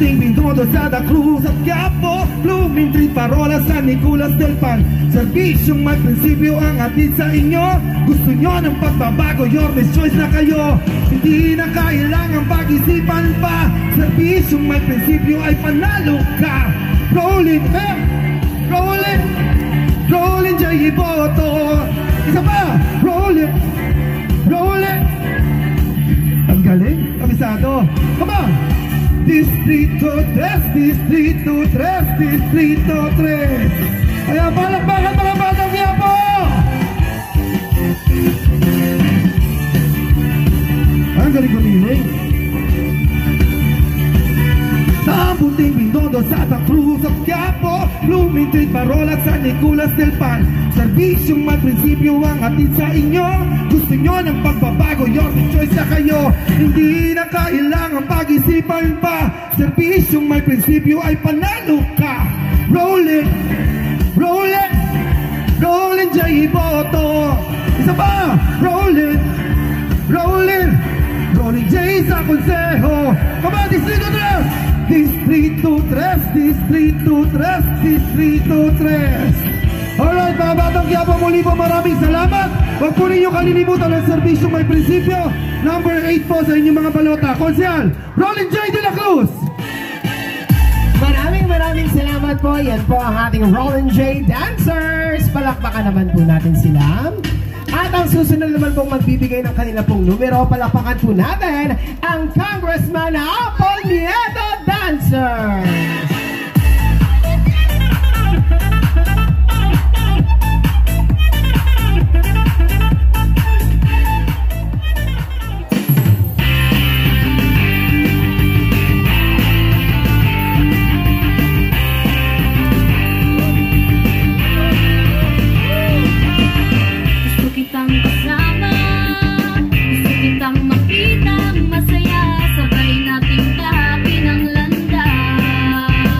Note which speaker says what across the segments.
Speaker 1: Puting Binondo, Santa Cruz at Quiapo, Blooming Tree, Parola, San Nicolas del Pan. Serbisyong may prinsipyo ang hatid sa inyo. Gusto nyo ng pagbabago, your best choice na kayo. Hindi na kailangang pag-isipan pa. Serbisyong may prinsipyo ay panalo ka. Rolling, rolling, rolling, Jay Iboto. Isa pa, rolling, rolling. Ang galing, kabisado. Come on. Distrito 3, Distrito 3, Distrito 3. Kaya palakpakan mga batang Quiapo! Ang galing gumiling. Sa Puting Binondo, Santa Cruz at Quiapo, Blooming Tree, Parola, San Nicolas del Pan. Serbisyong may prinsipyo ang hatid sa inyo. Gusto nyo ng pagbabago, your choice na kayo. Hindi na kailangang pag-isipan pa. Serbisyong may prinsipyo ay panalo ka. Rolling, rolling, rolling, Jay Iboto. Isa pa, rolling, rolling, rolling, Jay sa konseho. Come on, Distrito 3! Distrito 3, Distrito 3, Distrito 3. Alright mga batang Quiapo, muli po maraming salamat. Huwag po ninyo kalilimutan ang serbisyong may prinsipyo. Number 8 po sa inyong mga balota. Konsehal, Rolling J. De La Cruz.
Speaker 2: Maraming salamat po. Yan po ang ating Rolling J Dancers. Palakpakan naman po natin sila. At ang susunod naman pong magbibigay ng kanila pong numero, palakpakan po natin ang Congressman Apple Nieto Dancers.
Speaker 3: Makita masaya, sabay nating tahapin ang landas.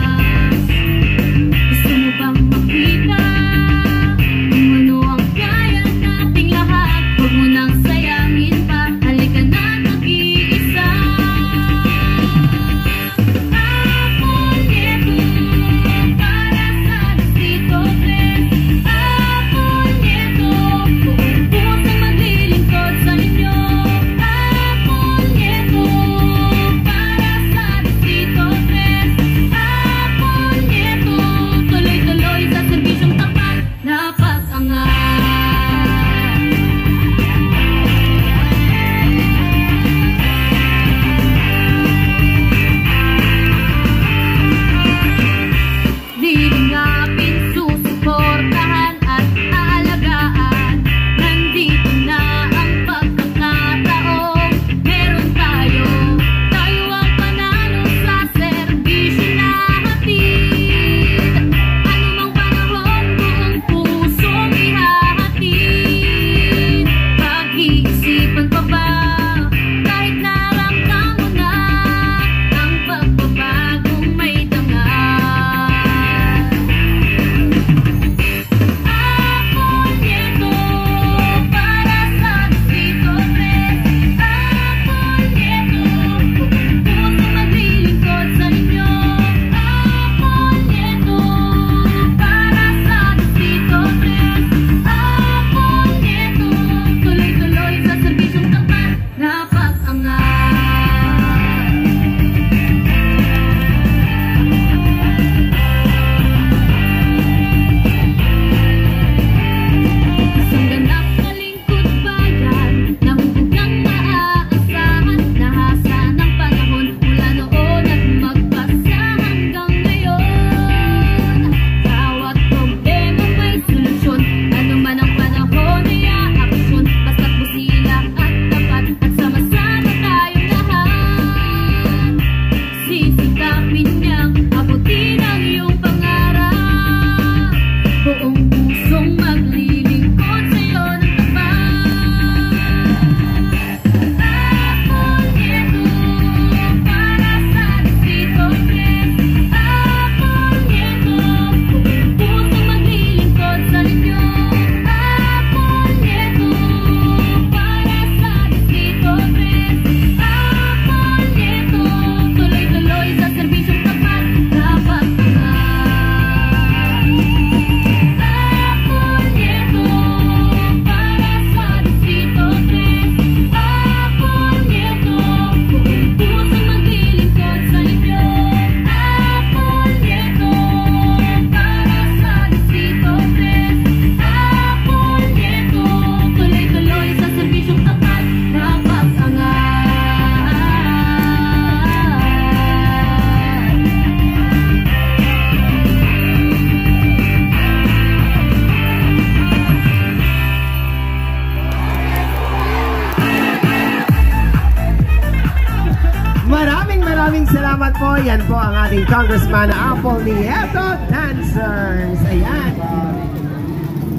Speaker 2: salamat po. Yan po ang ating Congressman Apple Nieto Dancers. Ayan.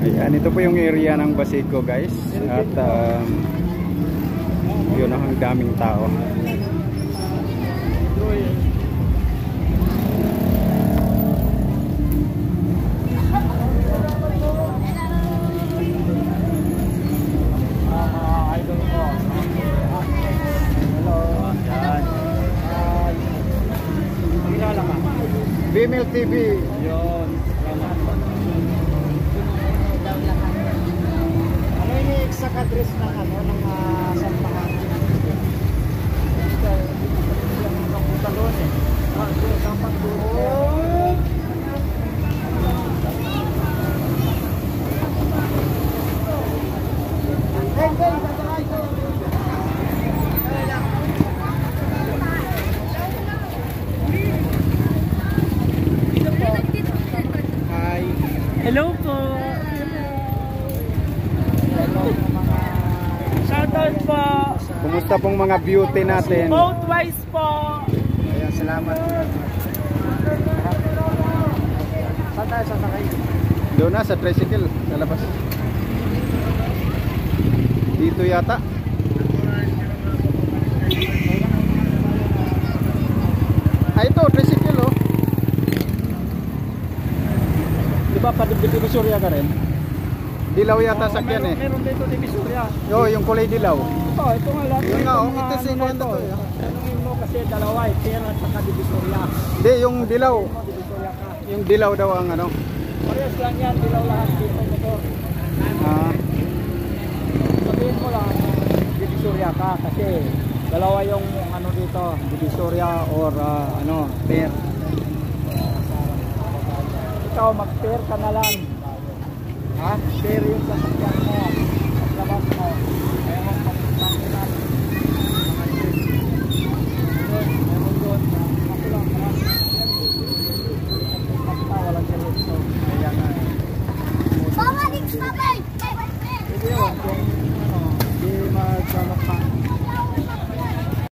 Speaker 3: Ayan, ito po yung area ng Basico guys. At yun ang daming tao. Bimil TV. Yun.
Speaker 4: Ano yung exact address ng ano ng Sampahan? Yung talon eh. Sampahan doon.
Speaker 5: Hello po. Shoutout po.
Speaker 3: Kumusta pong mga beauty natin?
Speaker 5: Both ways po.
Speaker 4: Ayan, salamat. Saan tayo sasakay?
Speaker 3: Doon na sa tricycle, sa labas. Dito yata. Ah, ito, tricycle oh.
Speaker 4: Di ba pa Divisoria ka rin?
Speaker 3: Dilaw yata sakyan eh.
Speaker 4: Meron dito Divisoria.
Speaker 3: Yo, yung kulay dilaw.
Speaker 4: Ito nga lahat.
Speaker 3: Yun nga, oh,
Speaker 4: Mga
Speaker 3: ito si
Speaker 4: ano
Speaker 3: Kwento
Speaker 4: to,
Speaker 3: to, eh.
Speaker 4: tanungin mo kasi dalawa eh. Pera at saka Divisoria.
Speaker 3: Hindi, yung dilaw.
Speaker 4: Divisoria ka.
Speaker 3: Yung dilaw daw ang ano.
Speaker 4: Parehas lang yan. Dilaw lahat dito motor.
Speaker 3: Ah,
Speaker 4: Sabihin mo lang, Divisoria ka kasi dalawa yung ano dito, Divisoria or ano, pair. Ikaw mag-pair ka na lang. Ha?